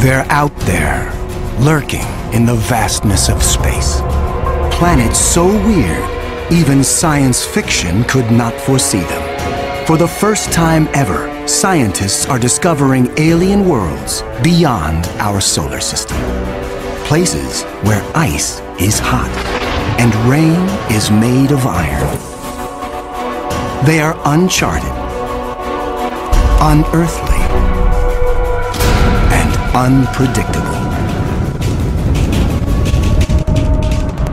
They're out there, lurking in the vastness of space. Planets so weird, even science fiction could not foresee them. For the first time ever, scientists are discovering alien worlds beyond our solar system. Places where ice is hot and rain is made of iron. They are uncharted, unearthly, and unpredictable.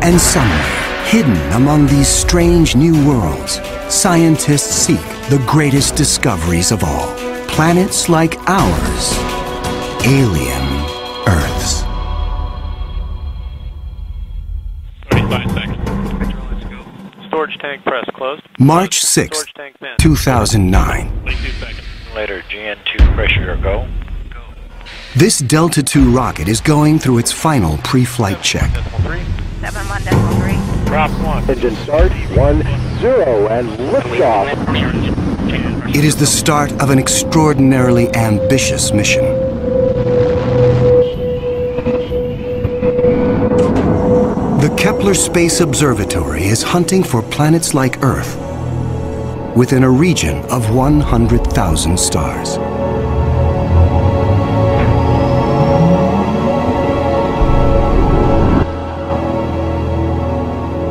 And somewhere, hidden among these strange new worlds, scientists seek the greatest discoveries of all. Planets like ours, alien Earths. 35 seconds. Let's go. Storage tank press closed. March 6, 2009. 22 seconds. Later, GN2 pressure go. This Delta II rocket is going through its final pre-flight check. 71.3. Drop 1. Engine start, 1, 0, and liftoff. It is the start of an extraordinarily ambitious mission. The Kepler Space Observatory is hunting for planets like Earth within a region of 100,000 stars.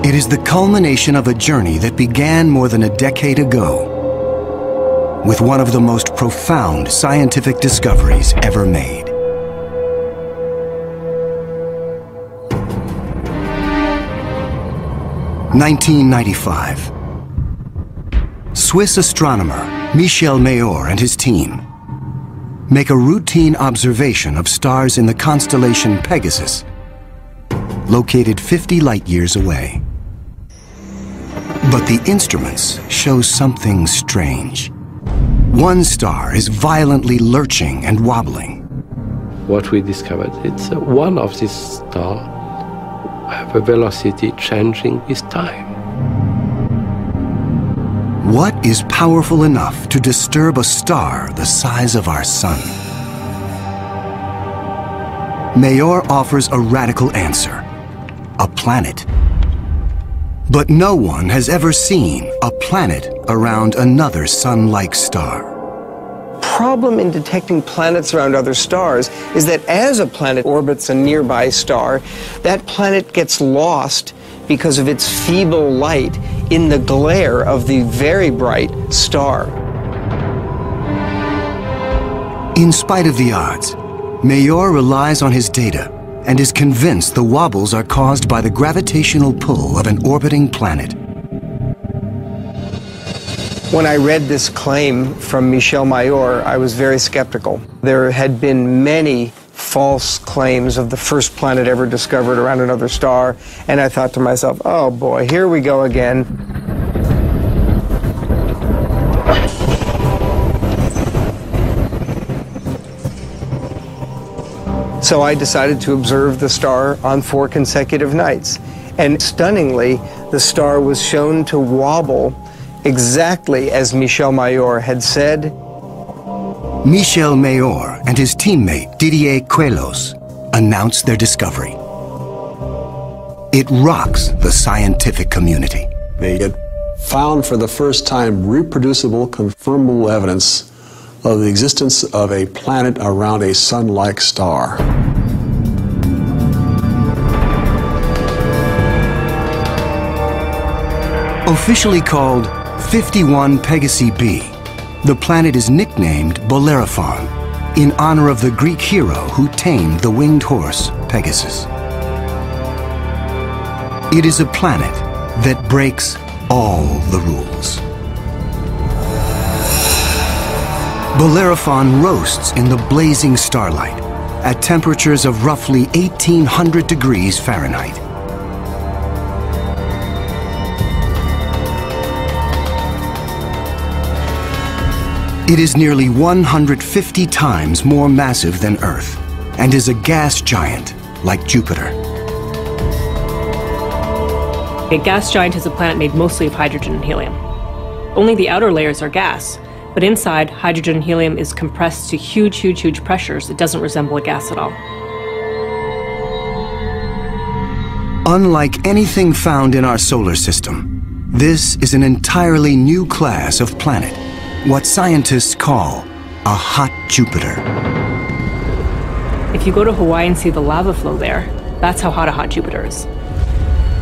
It is the culmination of a journey that began more than a decade ago with one of the most profound scientific discoveries ever made. In 1995. Swiss astronomer Michel Mayor and his team make a routine observation of stars in the constellation Pegasus, located 50 light-years away. But the instruments show something strange. One star is violently lurching and wobbling. What we discovered, it's one of these stars have a velocity changing with time. What is powerful enough to disturb a star the size of our sun? Mayor offers a radical answer: a planet. But no one has ever seen a planet around another sun-like star. Problem in detecting planets around other stars is that as a planet orbits a nearby star, that planet gets lost because of its feeble light in the glare of the very bright star. In spite of the odds, Mayor relies on his data and is convinced the wobbles are caused by the gravitational pull of an orbiting planet. When I read this claim from Michel Mayor, I was very skeptical. There had been many false claims of the first planet ever discovered around another star, and I thought to myself, oh boy, here we go again. So I decided to observe the star on 4 consecutive nights. And stunningly, the star was shown to wobble exactly as Michel Mayor had said. Michel Mayor and his teammate Didier Queloz announced their discovery. It rocks the scientific community. They had found for the first time reproducible, confirmable evidence of the existence of a planet around a sun-like star. Officially called 51 Pegasi b, the planet is nicknamed Bellerophon in honor of the Greek hero who tamed the winged horse Pegasus. It is a planet that breaks all the rules. Bellerophon roasts in the blazing starlight at temperatures of roughly 1,800 degrees Fahrenheit. It is nearly 150 times more massive than Earth and is a gas giant like Jupiter. A gas giant is a planet made mostly of hydrogen and helium. Only the outer layers are gas, But inside, hydrogen and helium is compressed to huge, huge, huge pressures. It doesn't resemble a gas at all. Unlike anything found in our solar system, this is an entirely new class of planet, what scientists call a hot Jupiter. If you go to Hawaii and see the lava flow there, that's how hot a hot Jupiter is.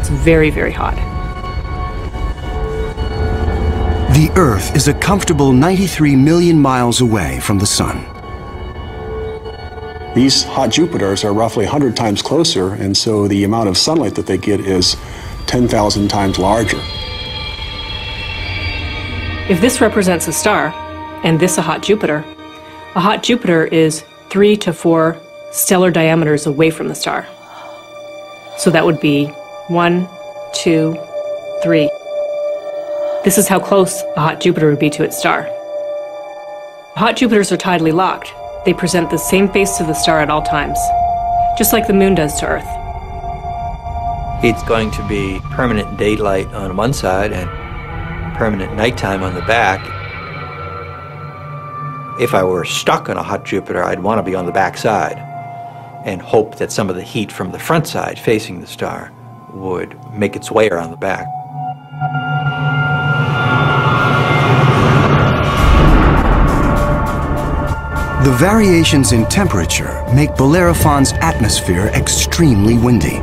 It's very, very hot. The Earth is a comfortable 93 million miles away from the Sun. These hot Jupiters are roughly 100 times closer, and so the amount of sunlight that they get is 10,000 times larger. If this represents a star, and this a hot Jupiter is 3 to 4 stellar diameters away from the star. So that would be 1, 2, 3. This is how close a hot Jupiter would be to its star. Hot Jupiters are tidally locked. They present the same face to the star at all times, just like the moon does to Earth. It's going to be permanent daylight on one side and permanent nighttime on the back. If I were stuck on a hot Jupiter, I'd want to be on the back side and hope that some of the heat from the front side facing the star would make its way around the back. The variations in temperature make Bellerophon's atmosphere extremely windy.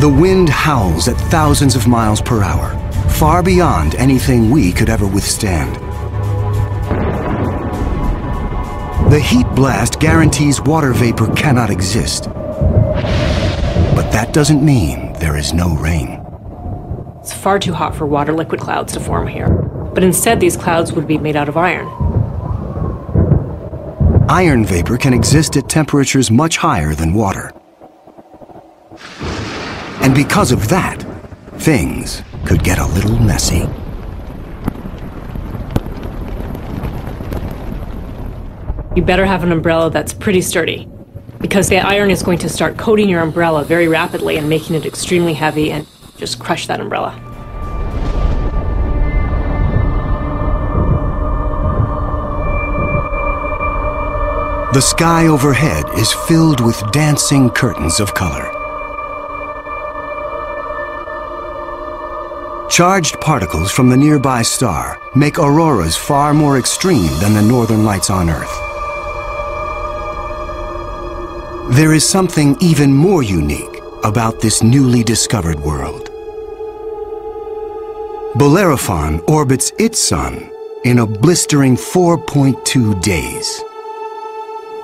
The wind howls at thousands of miles per hour, far beyond anything we could ever withstand. The heat blast guarantees water vapor cannot exist. But that doesn't mean there is no rain. It's far too hot for water liquid clouds to form here. But instead, these clouds would be made out of iron. Iron vapor can exist at temperatures much higher than water. And because of that, things could get a little messy. You better have an umbrella that's pretty sturdy, because the iron is going to start coating your umbrella very rapidly and making it extremely heavy and just crush that umbrella. The sky overhead is filled with dancing curtains of color. Charged particles from the nearby star make auroras far more extreme than the northern lights on Earth. There is something even more unique about this newly discovered world. Bellerophon orbits its sun in a blistering 4.2 days.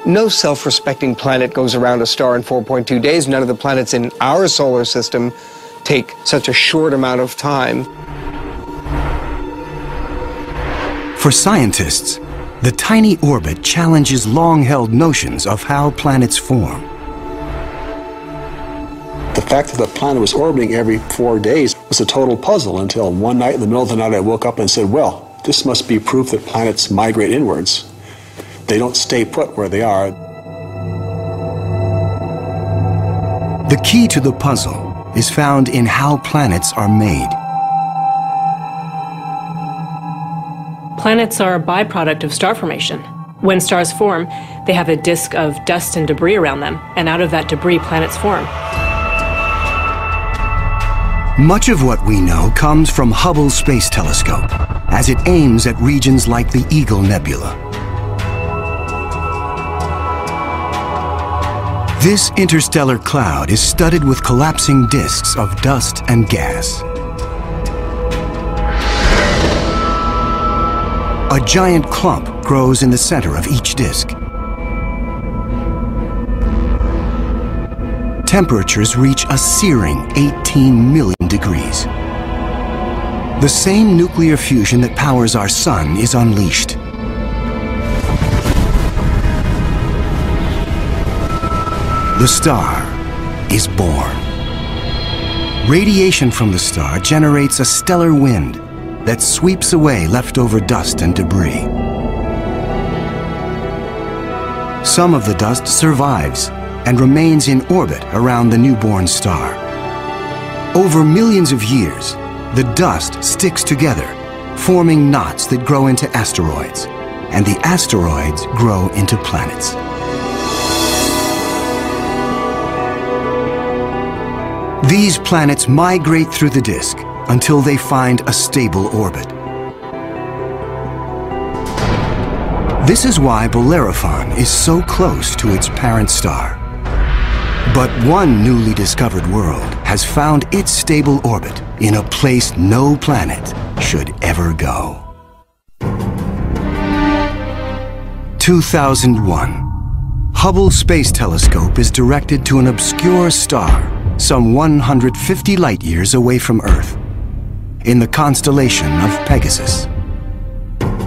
No self-respecting planet goes around a star in 4.2 days. None of the planets in our solar system take such a short amount of time. For scientists, the tiny orbit challenges long-held notions of how planets form. The fact that the planet was orbiting every 4 days was a total puzzle until one night in the middle of the night I woke up and said, well, this must be proof that planets migrate inwards. They don't stay put where they are. The key to the puzzle is found in how planets are made. Planets are a byproduct of star formation. When stars form, they have a disk of dust and debris around them, and out of that debris, planets form. Much of what we know comes from Hubble's Space Telescope, as it aims at regions like the Eagle Nebula. This interstellar cloud is studded with collapsing disks of dust and gas. A giant clump grows in the center of each disk. Temperatures reach a searing 18 million degrees. The same nuclear fusion that powers our sun is unleashed. The star is born. Radiation from the star generates a stellar wind that sweeps away leftover dust and debris. Some of the dust survives and remains in orbit around the newborn star. Over millions of years, the dust sticks together, forming knots that grow into asteroids, and the asteroids grow into planets. These planets migrate through the disk until they find a stable orbit. This is why Bellerophon is so close to its parent star. But one newly discovered world has found its stable orbit in a place no planet should ever go. 2001. Hubble Space Telescope is directed to an obscure star some 150 light-years away from Earth, in the constellation of Pegasus.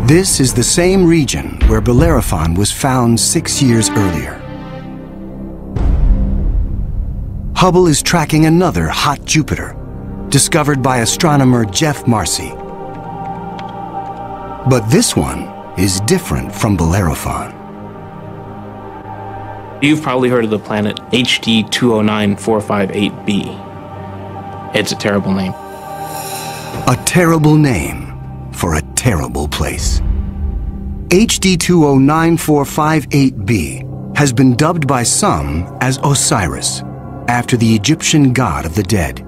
This is the same region where Bellerophon was found 6 years earlier. Hubble is tracking another hot Jupiter, discovered by astronomer Jeff Marcy. But this one is different from Bellerophon. You've probably heard of the planet HD 209458b. It's a terrible name. A terrible name for a terrible place. HD 209458b has been dubbed by some as Osiris, after the Egyptian god of the dead.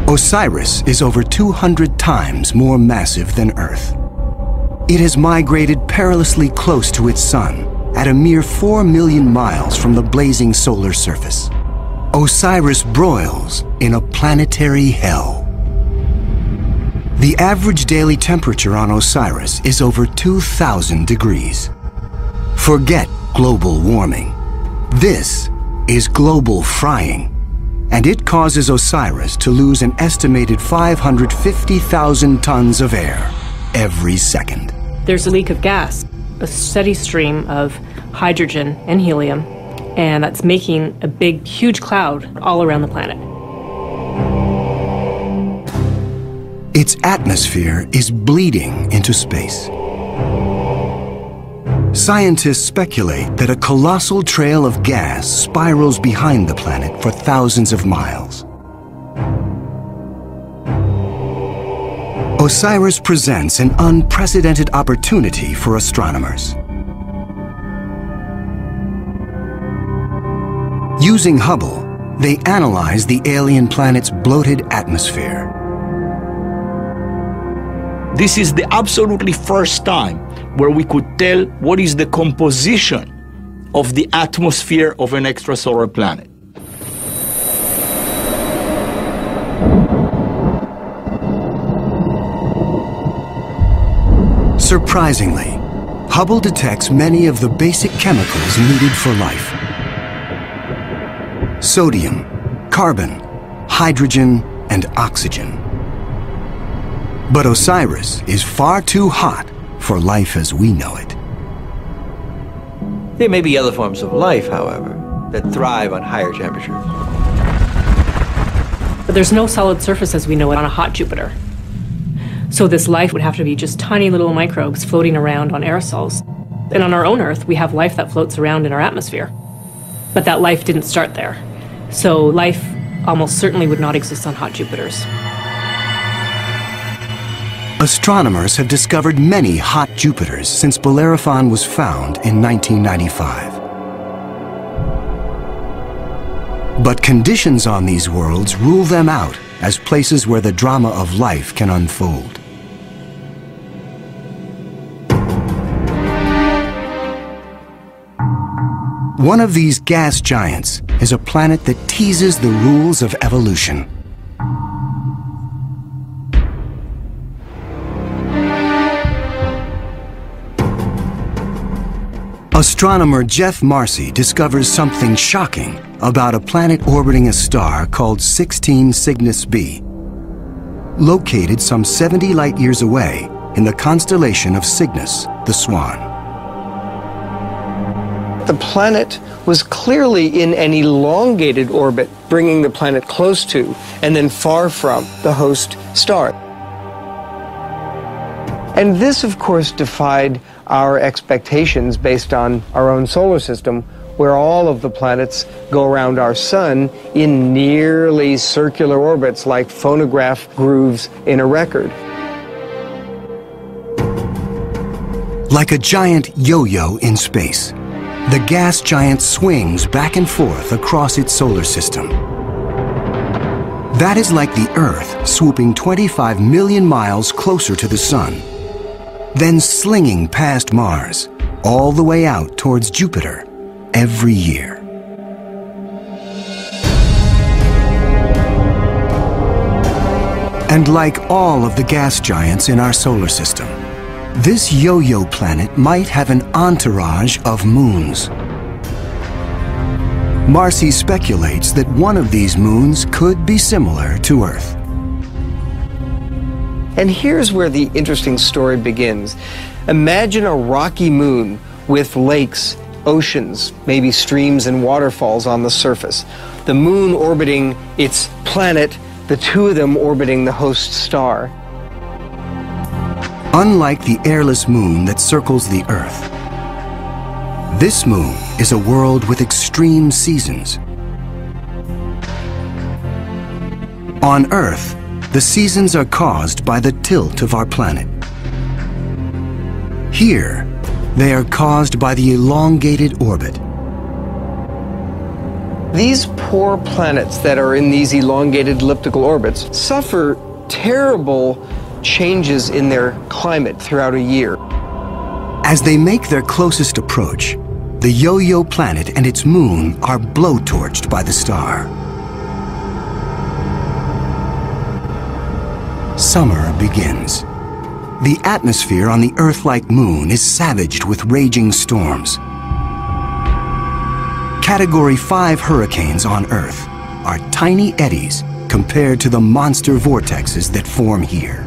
Osiris is over 200 times more massive than Earth. It has migrated perilously close to its sun, at a mere 4 million miles from the blazing solar surface. Osiris broils in a planetary hell. The average daily temperature on Osiris is over 2,000 degrees. Forget global warming. This is global frying, and it causes Osiris to lose an estimated 550,000 tons of air every second. There's a leak of gas, a steady stream of hydrogen and helium, and that's making a big, huge cloud all around the planet. Its atmosphere is bleeding into space. Scientists speculate that a colossal trail of gas spirals behind the planet for thousands of miles. Osiris presents an unprecedented opportunity for astronomers. Using Hubble, they analyze the alien planet's bloated atmosphere. This is the absolutely first time where we could tell what is the composition of the atmosphere of an extrasolar planet. Surprisingly, Hubble detects many of the basic chemicals needed for life. Sodium, carbon, hydrogen, and oxygen. But Osiris is far too hot for life as we know it. There may be other forms of life, however, that thrive on higher temperatures. But there's no solid surface as we know it on a hot Jupiter. So this life would have to be just tiny little microbes floating around on aerosols. And on our own Earth, we have life that floats around in our atmosphere. But that life didn't start there. So life almost certainly would not exist on hot Jupiters. Astronomers have discovered many hot Jupiters since Bellerophon was found in 1995. But conditions on these worlds rule them out as places where the drama of life can unfold. One of these gas giants is a planet that teases the rules of evolution. Astronomer Jeff Marcy discovers something shocking about a planet orbiting a star called 16 Cygnus b, located some 70 light-years away in the constellation of Cygnus, the Swan. The planet was clearly in an elongated orbit, bringing the planet close to and then far from the host star. And this, of course, defied our expectations based on our own solar system, where all of the planets go around our sun in nearly circular orbits like phonograph grooves in a record. Like a giant yo-yo in space, the gas giant swings back and forth across its solar system. That is like the Earth swooping 25 million miles closer to the Sun, then slinging past Mars, all the way out towards Jupiter every year. And like all of the gas giants in our solar system, this yo-yo planet might have an entourage of moons. Marcy speculates that one of these moons could be similar to Earth. And here's where the interesting story begins. Imagine a rocky moon with lakes, oceans, maybe streams and waterfalls on the surface. The moon orbiting its planet, the two of them orbiting the host star. Unlike the airless moon that circles the Earth, this moon is a world with extreme seasons. On Earth, the seasons are caused by the tilt of our planet. Here, they are caused by the elongated orbit. These poor planets that are in these elongated elliptical orbits suffer terrible changes in their climate throughout a year. As they make their closest approach, the yo-yo planet and its moon are blowtorched by the star. Summer begins. The atmosphere on the Earth-like moon is savaged with raging storms. Category 5 hurricanes on Earth are tiny eddies compared to the monster vortexes that form here.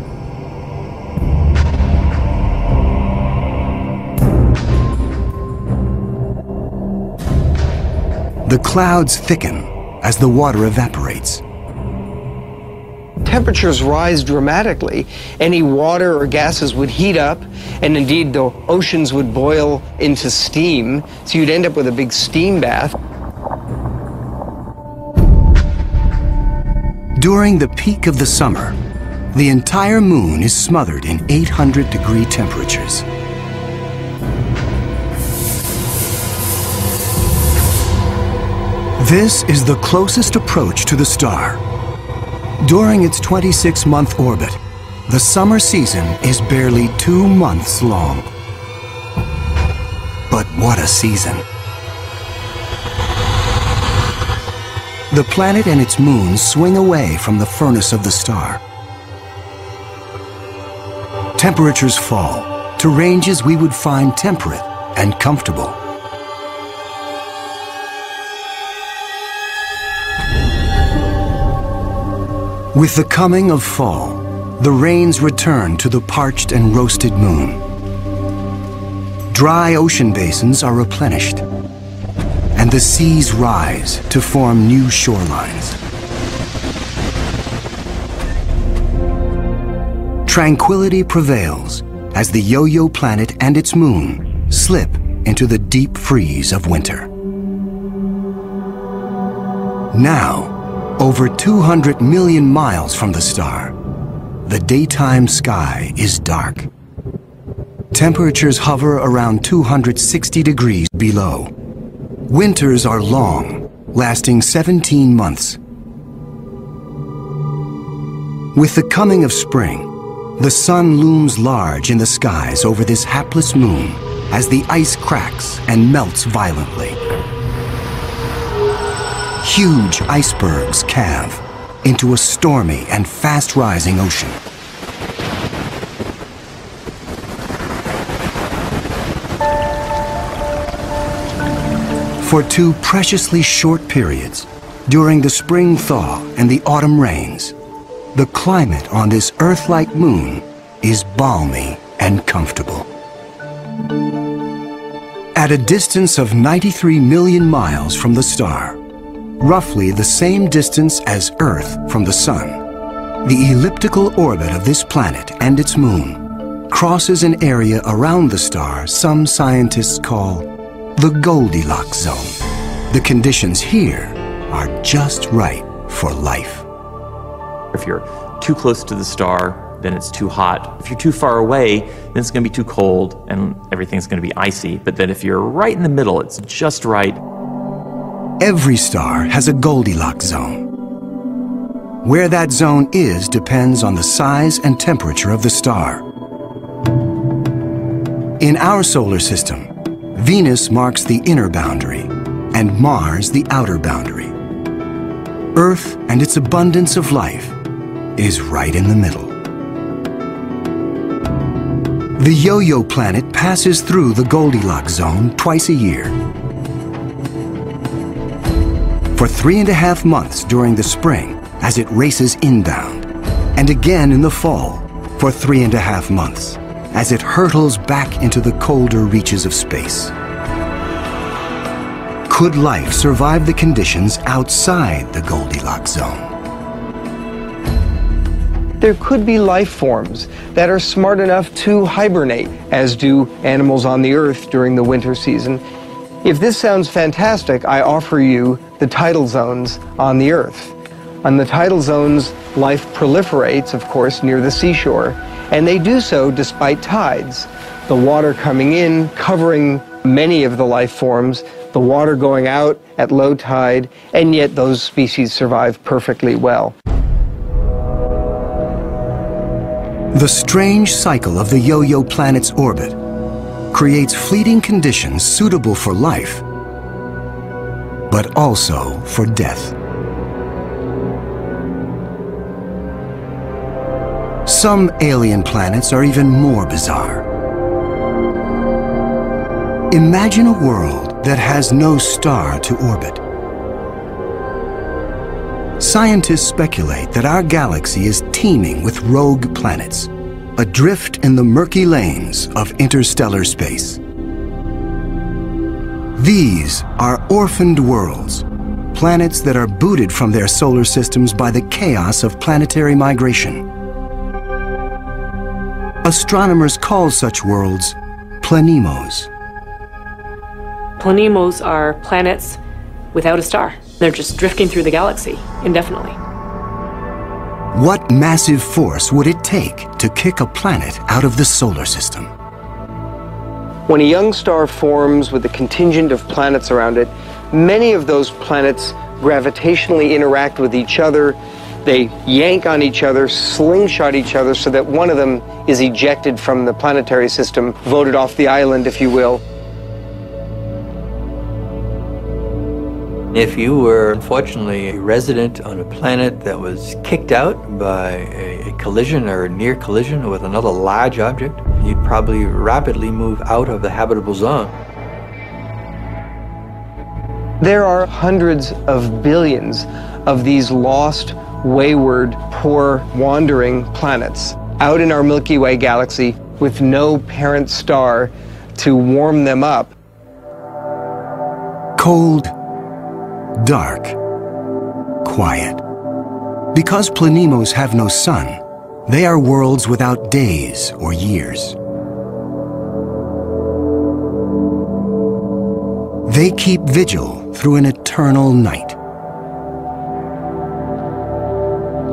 The clouds thicken as the water evaporates. Temperatures rise dramatically. Any water or gases would heat up, and indeed the oceans would boil into steam, so you'd end up with a big steam bath. During the peak of the summer, the entire moon is smothered in 800-degree temperatures. This is the closest approach to the star. During its 26-month orbit, the summer season is barely 2 months long. But what a season! The planet and its moon swing away from the furnace of the star. Temperatures fall to ranges we would find temperate and comfortable. With the coming of fall, the rains return to the parched and roasted moon. Dry ocean basins are replenished, and the seas rise to form new shorelines. Tranquility prevails as the yo-yo planet and its moon slip into the deep freeze of winter. Now, over 200 million miles from the star, the daytime sky is dark. Temperatures hover around 260 degrees below. Winters are long, lasting 17 months. With the coming of spring, the sun looms large in the skies over this hapless moon as the ice cracks and melts violently. Huge icebergs calve into a stormy and fast-rising ocean. For 2 preciously short periods, during the spring thaw and the autumn rains, the climate on this Earth-like moon is balmy and comfortable. At a distance of 93 million miles from the star, roughly the same distance as Earth from the Sun, the elliptical orbit of this planet and its moon crosses an area around the star some scientists call the Goldilocks zone. The conditions here are just right for life. If you're too close to the star, then it's too hot. If you're too far away, then it's going to be too cold and everything's going to be icy. But then if you're right in the middle, it's just right. Every star has a Goldilocks zone. Where that zone is depends on the size and temperature of the star. In our solar system, Venus marks the inner boundary and Mars the outer boundary. Earth and its abundance of life is right in the middle. The Yo-Yo planet passes through the Goldilocks zone twice a year. For 3.5 months during the spring as it races inbound, and again in the fall for 3.5 months as it hurtles back into the colder reaches of space. Could life survive the conditions outside the Goldilocks zone? There could be life forms that are smart enough to hibernate, as do animals on the Earth during the winter season. If this sounds fantastic, I offer you the tidal zones on the Earth. On the tidal zones, life proliferates, of course, near the seashore, and they do so despite tides. The water coming in, covering many of the life forms, the water going out at low tide, and yet those species survive perfectly well. The strange cycle of the Yo-Yo planet's orbit creates fleeting conditions suitable for life, but also for death. Some alien planets are even more bizarre. Imagine a world that has no star to orbit. Scientists speculate that our galaxy is teeming with rogue planets, adrift in the murky lanes of interstellar space. These are orphaned worlds, planets that are booted from their solar systems by the chaos of planetary migration. Astronomers call such worlds planemos. Planemos are planets without a star. They're just drifting through the galaxy indefinitely. What massive force would it take to kick a planet out of the solar system? When a young star forms with a contingent of planets around it, many of those planets gravitationally interact with each other. They yank on each other, slingshot each other, so that one of them is ejected from the planetary system, voted off the island, if you will. If you were, unfortunately, a resident on a planet that was kicked out by a collision or a near collision with another large object, you'd probably rapidly move out of the habitable zone. There are hundreds of billions of these lost, wayward, poor, wandering planets out in our Milky Way galaxy with no parent star to warm them up. Cold, dark, quiet. Because planemos have no sun, they are worlds without days or years. They keep vigil through an eternal night.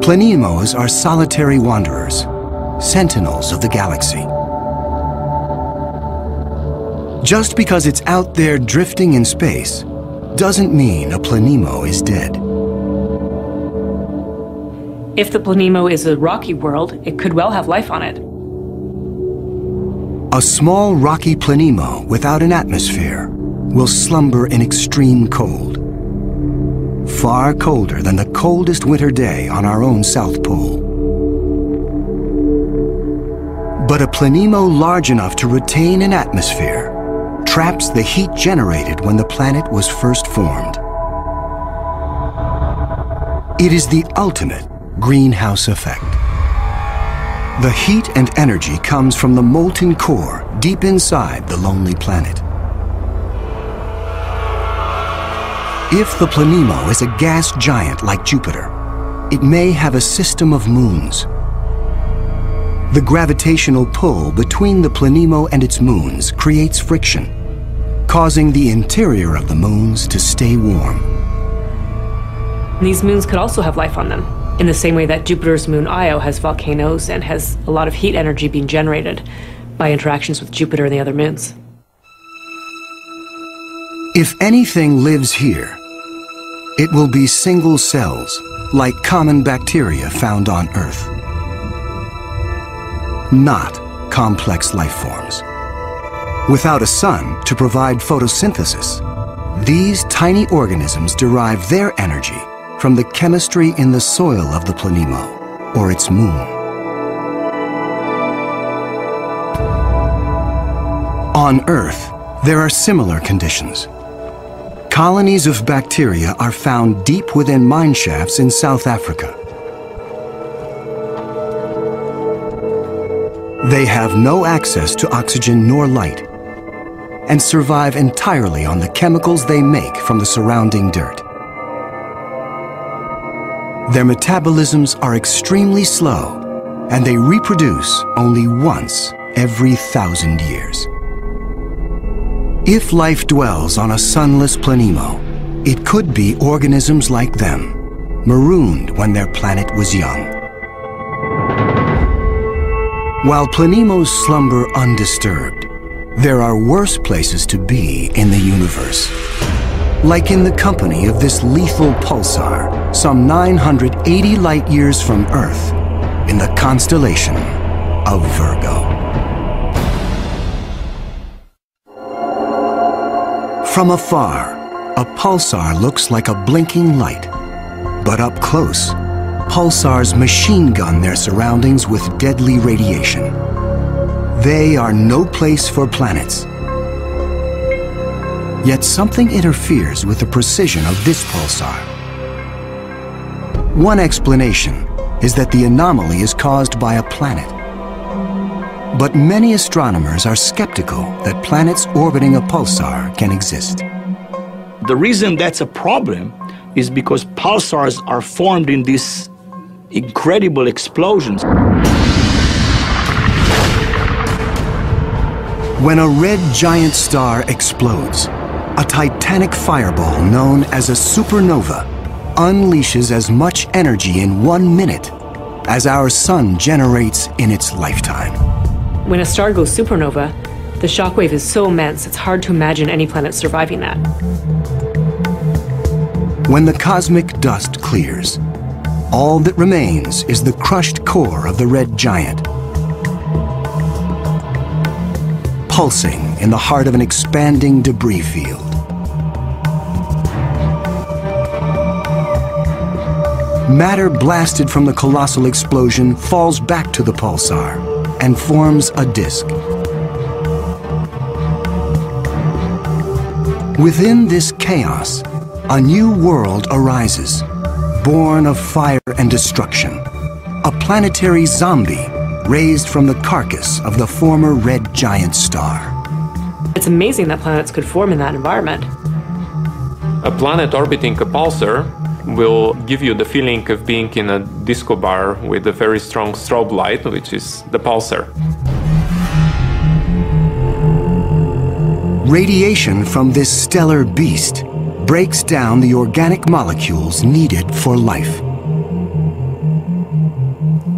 Planemos are solitary wanderers, sentinels of the galaxy. Just because it's out there drifting in space doesn't mean a planemo is dead. If the planemo is a rocky world, it could well have life on it. A small rocky planemo without an atmosphere will slumber in extreme cold, far colder than the coldest winter day on our own South Pole. But a planemo large enough to retain an atmosphere traps the heat generated when the planet was first formed. It is the ultimate greenhouse effect. The heat and energy comes from the molten core deep inside the lonely planet. If the planemo is a gas giant like Jupiter, it may have a system of moons. The gravitational pull between the planemo and its moons creates friction, causing the interior of the moons to stay warm. These moons could also have life on them, in the same way that Jupiter's moon Io has volcanoes and has a lot of heat energy being generated by interactions with Jupiter and the other moons. If anything lives here, it will be single cells, like common bacteria found on Earth. Not complex life forms. Without a sun to provide photosynthesis, these tiny organisms derive their energy from the chemistry in the soil of the planemo, or its moon. On Earth, there are similar conditions. Colonies of bacteria are found deep within mine shafts in South Africa. They have no access to oxygen nor light, and survive entirely on the chemicals they make from the surrounding dirt. Their metabolisms are extremely slow, and they reproduce only once every 1,000 years. If life dwells on a sunless planemo, it could be organisms like them, marooned when their planet was young. While planemos slumber undisturbed, there are worse places to be in the universe. Like in the company of this lethal pulsar, some 980 light years from Earth, in the constellation of Virgo. From afar, a pulsar looks like a blinking light, but up close, pulsars machine gun their surroundings with deadly radiation. They are no place for planets. Yet something interferes with the precision of this pulsar. One explanation is that the anomaly is caused by a planet. But many astronomers are skeptical that planets orbiting a pulsar can exist. The reason that's a problem is because pulsars are formed in these incredible explosions. When a red giant star explodes, a titanic fireball known as a supernova unleashes as much energy in 1 minute as our sun generates in its lifetime. When a star goes supernova, the shockwave is so immense it's hard to imagine any planet surviving that. When the cosmic dust clears, all that remains is the crushed core of the red giant, pulsing in the heart of an expanding debris field. Matter blasted from the colossal explosion falls back to the pulsar and forms a disk. Within this chaos, a new world arises, born of fire and destruction, a planetary zombie raised from the carcass of the former red giant star. It's amazing that planets could form in that environment. A planet orbiting a pulsar will give you the feeling of being in a disco bar with a very strong strobe light, which is the pulsar. Radiation from this stellar beast breaks down the organic molecules needed for life.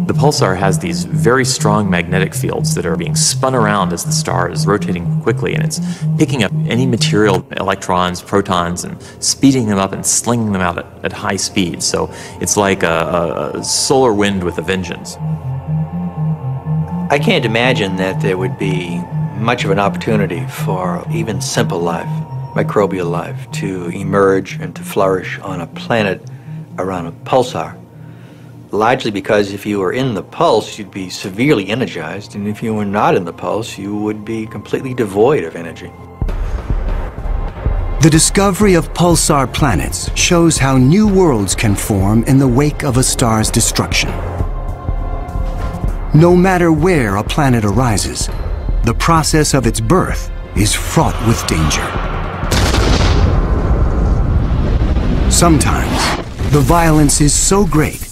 The pulsar has these very strong magnetic fields that are being spun around as the star is rotating quickly, and it's picking up any material, electrons, protons, and speeding them up and slinging them out at high speed. So it's like a solar wind with a vengeance. I can't imagine that there would be much of an opportunity for even simple life, microbial life, to emerge and to flourish on a planet around a pulsar. Largely because if you were in the pulse, you'd be severely energized, and if you were not in the pulse, you would be completely devoid of energy. The discovery of pulsar planets shows how new worlds can form in the wake of a star's destruction. No matter where a planet arises, the process of its birth is fraught with danger. Sometimes, the violence is so great,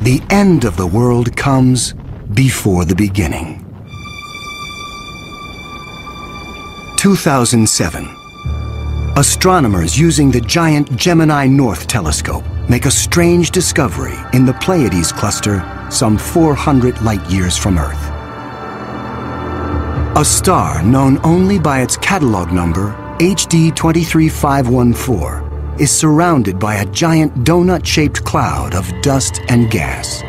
the end of the world comes before the beginning. 2007, Astronomers using the giant Gemini North telescope make a strange discovery in the Pleiades cluster some 400 light-years from Earth. A star known only by its catalog number, HD 23514, is surrounded by a giant donut-shaped cloud of dust and gas.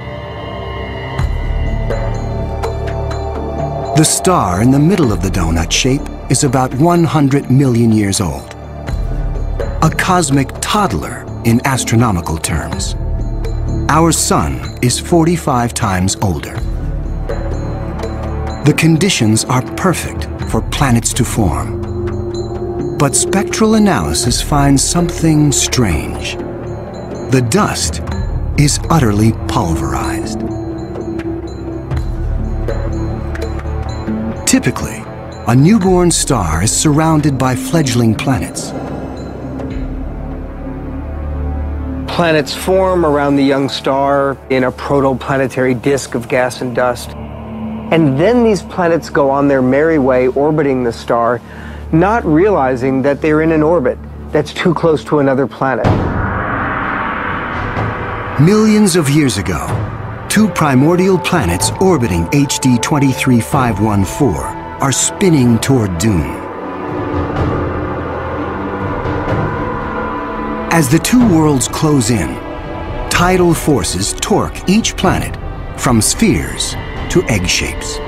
The star in the middle of the donut shape is about 100 million years old. A cosmic toddler in astronomical terms. Our Sun is 45 times older. The conditions are perfect for planets to form. But spectral analysis finds something strange. The dust is utterly pulverized. Typically, a newborn star is surrounded by fledgling planets. Planets form around the young star in a protoplanetary disk of gas and dust. And then these planets go on their merry way orbiting the star, not realizing that they're in an orbit that's too close to another planet. Millions of years ago, two primordial planets orbiting HD 23514 are spinning toward doom. As the two worlds close in, tidal forces torque each planet from spheres to egg shapes.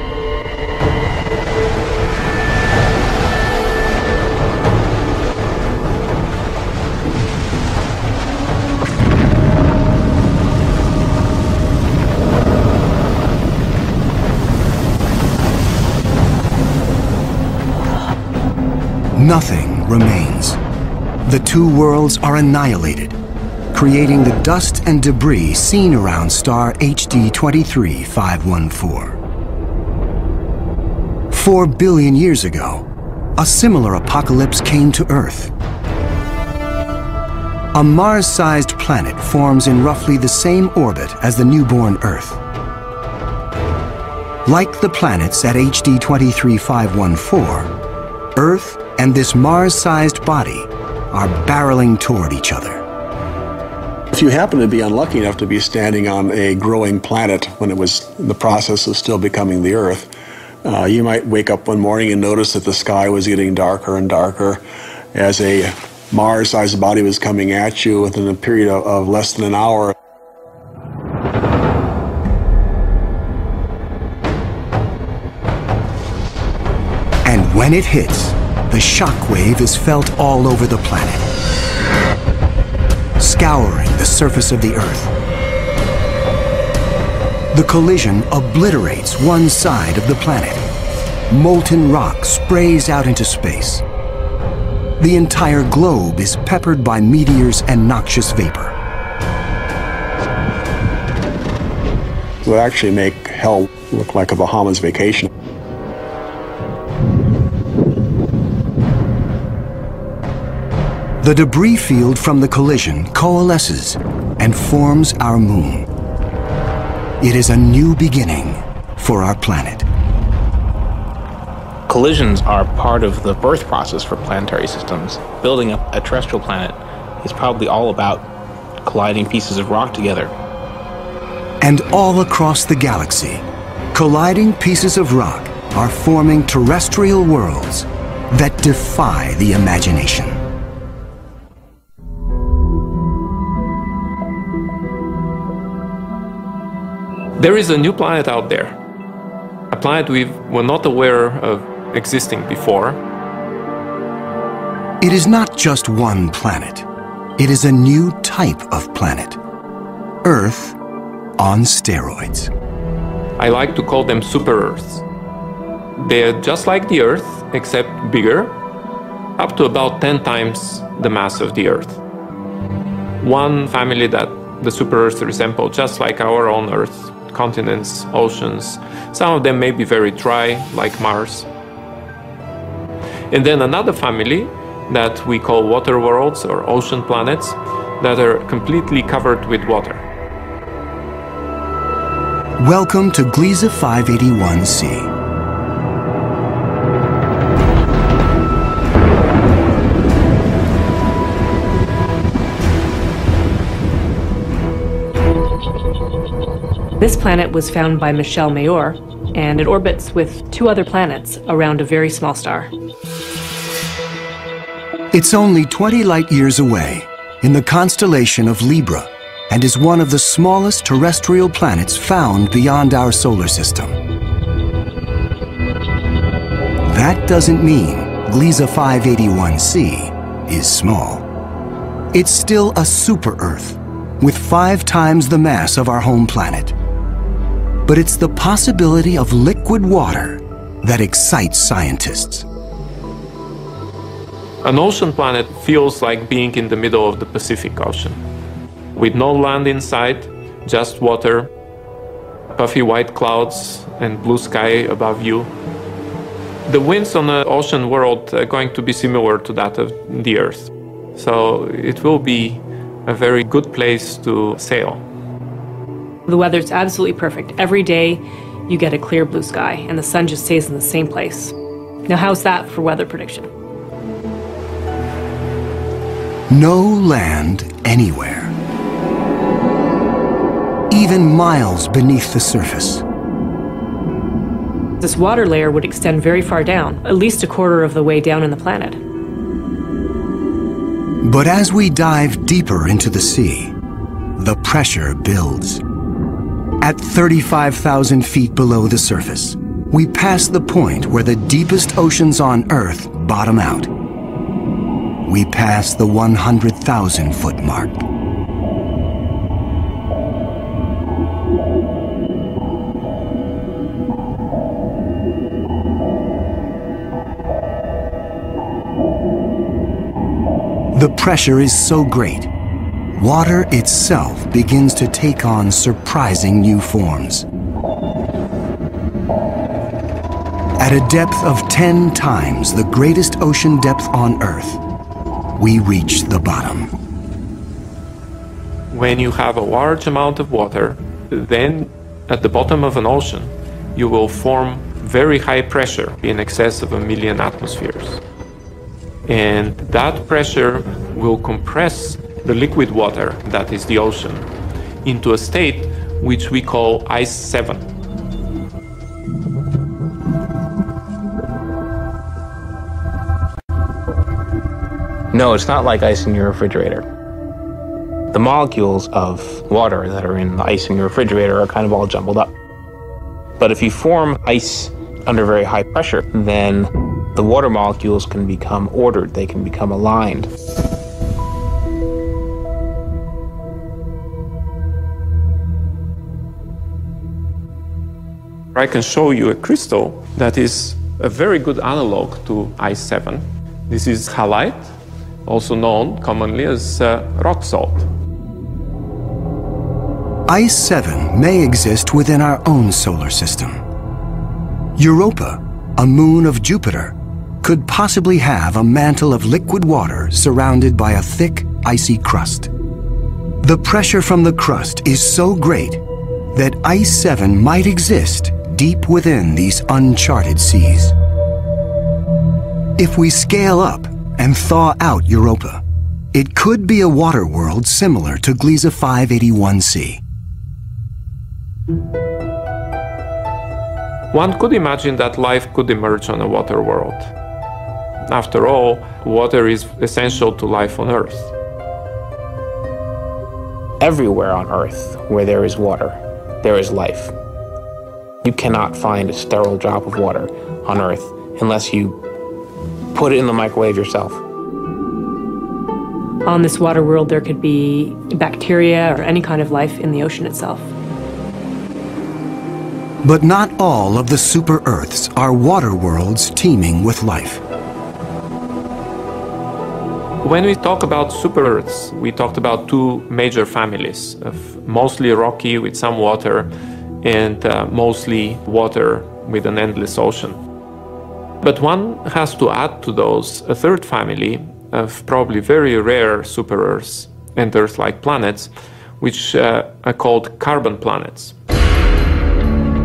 Nothing remains. The two worlds are annihilated, creating the dust and debris seen around star HD 23514. 4 billion years ago, a similar apocalypse came to Earth. A Mars-sized planet forms in roughly the same orbit as the newborn Earth. Like the planets at HD 23514, Earth and this Mars-sized body are barreling toward each other. If you happen to be unlucky enough to be standing on a growing planet when it was in the process of still becoming the Earth, you might wake up one morning and notice that the sky was getting darker and darker as a Mars-sized body was coming at you within a period of less than an hour. And when it hits, the shock wave is felt all over the planet, scouring the surface of the Earth. The collision obliterates one side of the planet. Molten rock sprays out into space. The entire globe is peppered by meteors and noxious vapor. It would actually make hell look like a Bahamas vacation. The debris field from the collision coalesces and forms our moon. It is a new beginning for our planet. Collisions are part of the birth process for planetary systems. Building up a terrestrial planet is probably all about colliding pieces of rock together. And all across the galaxy, colliding pieces of rock are forming terrestrial worlds that defy the imagination. There is a new planet out there, a planet we were not aware of existing before. It is not just one planet. It is a new type of planet. Earth on steroids. I like to call them super-Earths. They're just like the Earth, except bigger, up to about 10 times the mass of the Earth. One family that the super-Earths resemble just like our own Earth. Continents, oceans. Some of them may be very dry, like Mars. And then another family that we call water worlds or ocean planets that are completely covered with water. Welcome to Gliese 581c. This planet was found by Michel Mayor, and it orbits with 2 other planets around a very small star. It's only 20 light-years away in the constellation of Libra and is one of the smallest terrestrial planets found beyond our solar system. That doesn't mean Gliese 581c is small. It's still a super-Earth with 5 times the mass of our home planet. But it's the possibility of liquid water that excites scientists. An ocean planet feels like being in the middle of the Pacific Ocean, with no land in sight, just water, puffy white clouds, and blue sky above you. The winds on the ocean world are going to be similar to that of the Earth. So it will be a very good place to sail. The weather's absolutely perfect. Every day you get a clear blue sky and the sun just stays in the same place. Now how's that for weather prediction? No land anywhere, even miles beneath the surface. This water layer would extend very far down, at least a quarter of the way down in the planet. But as we dive deeper into the sea, the pressure builds. At 35,000 feet below the surface, we pass the point where the deepest oceans on Earth bottom out. We pass the 100,000-foot mark. The pressure is so great, water itself begins to take on surprising new forms. At a depth of 10 times the greatest ocean depth on Earth, we reach the bottom. When you have a large amount of water, then at the bottom of an ocean, you will form very high pressure in excess of 1 million atmospheres. And that pressure will compress the liquid water, that is the ocean, into a state which we call ice 7. No, it's not like ice in your refrigerator. The molecules of water that are in the ice in your refrigerator are kind of all jumbled up. But if you form ice under very high pressure, then the water molecules can become ordered, they can become aligned. I can show you a crystal that is a very good analog to ice 7. This is halite, also known commonly as rock salt. Ice 7 may exist within our own solar system. Europa, a moon of Jupiter, could possibly have a mantle of liquid water surrounded by a thick, icy crust. The pressure from the crust is so great that Ice 7 might exist deep within these uncharted seas. If we scale up and thaw out Europa, it could be a water world similar to Gliese 581c. One could imagine that life could emerge on a water world. After all, water is essential to life on Earth. Everywhere on Earth where there is water, there is life. You cannot find a sterile drop of water on Earth unless you put it in the microwave yourself. On this water world, there could be bacteria or any kind of life in the ocean itself. But not all of the super-Earths are water worlds teeming with life. When we talk about super-Earths, we talked about 2 major families of mostly rocky with some water and mostly water with an endless ocean. But one has to add to those a 3rd family of probably very rare super-Earths and Earth-like planets, which are called carbon planets.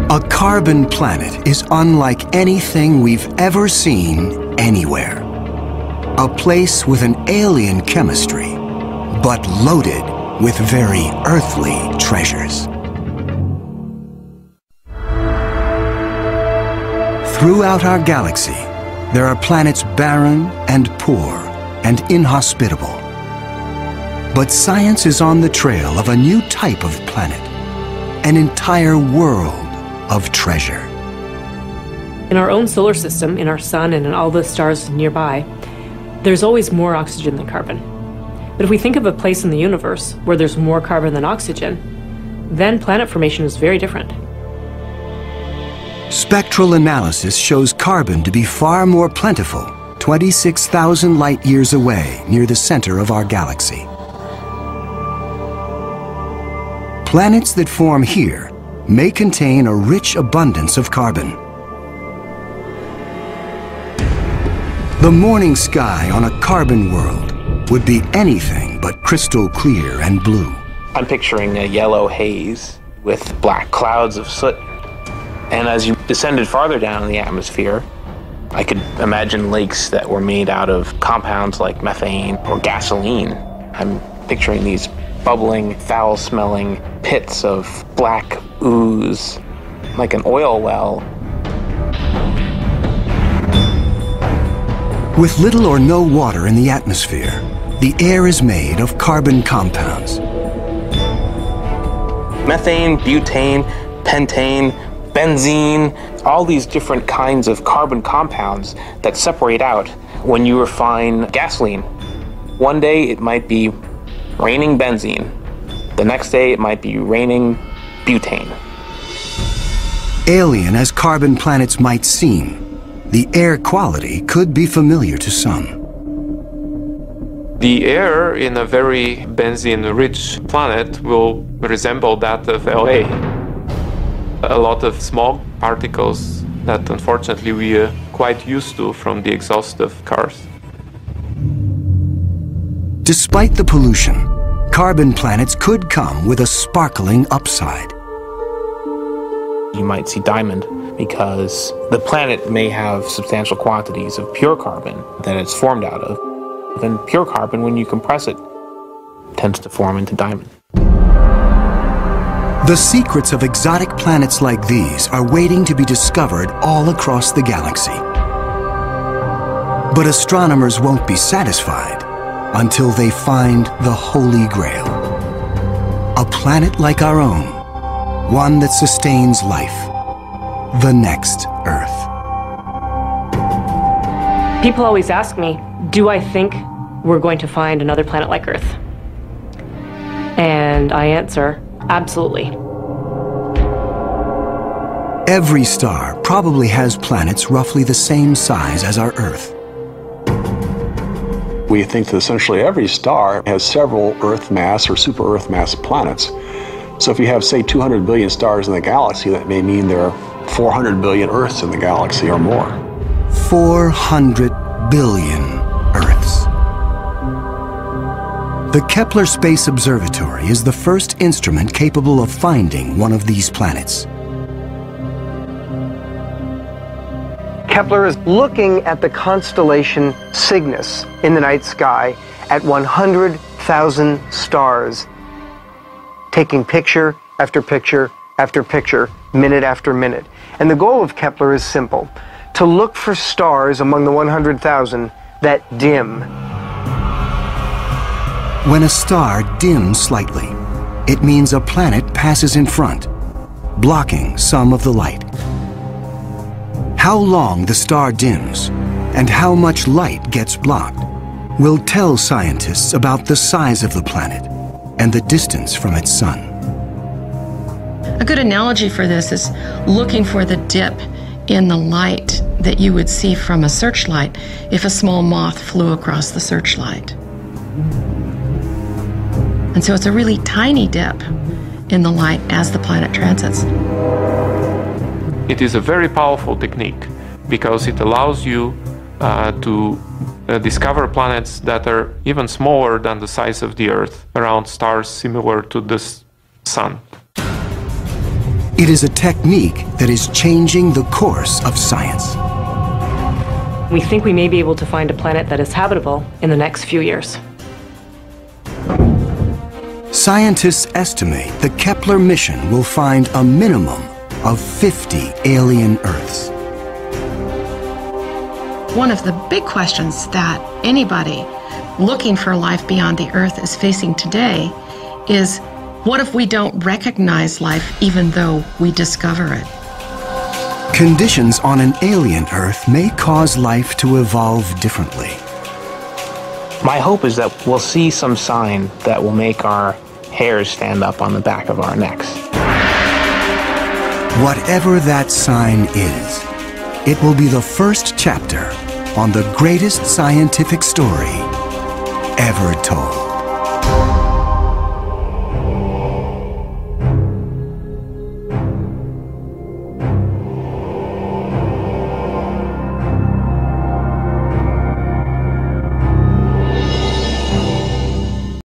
A carbon planet is unlike anything we've ever seen anywhere. A place with an alien chemistry, but loaded with very earthly treasures. Throughout our galaxy, there are planets barren and poor and inhospitable. But science is on the trail of a new type of planet, an entire world of treasure. In our own solar system, in our sun and in all the stars nearby, there's always more oxygen than carbon. But if we think of a place in the universe where there's more carbon than oxygen, then planet formation is very different. Spectral analysis shows carbon to be far more plentiful, 26,000 light-years away near the center of our galaxy. Planets that form here may contain a rich abundance of carbon. The morning sky on a carbon world would be anything but crystal clear and blue. I'm picturing a yellow haze with black clouds of soot. And as you descended farther down in the atmosphere, I could imagine lakes that were made out of compounds like methane or gasoline. I'm picturing these bubbling, foul-smelling pits of black ooze, like an oil well. With little or no water in the atmosphere, the air is made of carbon compounds. Methane, butane, pentane, benzene, all these different kinds of carbon compounds that separate out when you refine gasoline. One day it might be raining benzene. The next day it might be raining butane. Alien as carbon planets might seem, the air quality could be familiar to some. The air in a very benzene-rich planet will resemble that of LA. A lot of small particles that unfortunately we are quite used to from the exhaust of cars. Despite the pollution, carbon planets could come with a sparkling upside. You might see diamond because the planet may have substantial quantities of pure carbon that it's formed out of. And pure carbon, when you compress it, tends to form into diamond. The secrets of exotic planets like these are waiting to be discovered all across the galaxy. But astronomers won't be satisfied until they find the Holy Grail. A planet like our own, one that sustains life, the next Earth. People always ask me, do I think we're going to find another planet like Earth? And I answer, absolutely. Every star probably has planets roughly the same size as our Earth. We think that essentially every star has several Earth mass or super Earth mass planets. So if you have, say, 200 billion stars in the galaxy, that may mean there are 400 billion Earths in the galaxy or more. 400 billion Earths. The Kepler Space Observatory is the first instrument capable of finding one of these planets. Kepler is looking at the constellation Cygnus in the night sky at 100,000 stars, taking picture after picture after picture, minute after minute. And the goal of Kepler is simple: to look for stars among the 100,000 that dim. When a star dims slightly, it means a planet passes in front, blocking some of the light. How long the star dims and how much light gets blocked will tell scientists about the size of the planet and the distance from its sun. A good analogy for this is looking for the dip in the light that you would see from a searchlight if a small moth flew across the searchlight. And so it's a really tiny dip in the light as the planet transits. It is a very powerful technique because it allows you to discover planets that are even smaller than the size of the Earth around stars similar to the Sun. It is a technique that is changing the course of science. We think we may be able to find a planet that is habitable in the next few years. Scientists estimate the Kepler mission will find a minimum of 50 alien Earths. One of the big questions that anybody looking for life beyond the Earth is facing today is, what if we don't recognize life even though we discover it? Conditions on an alien Earth may cause life to evolve differently. My hope is that we'll see some sign that will make our hairs stand up on the back of our necks. Whatever that sign is, it will be the first chapter on the greatest scientific story ever told.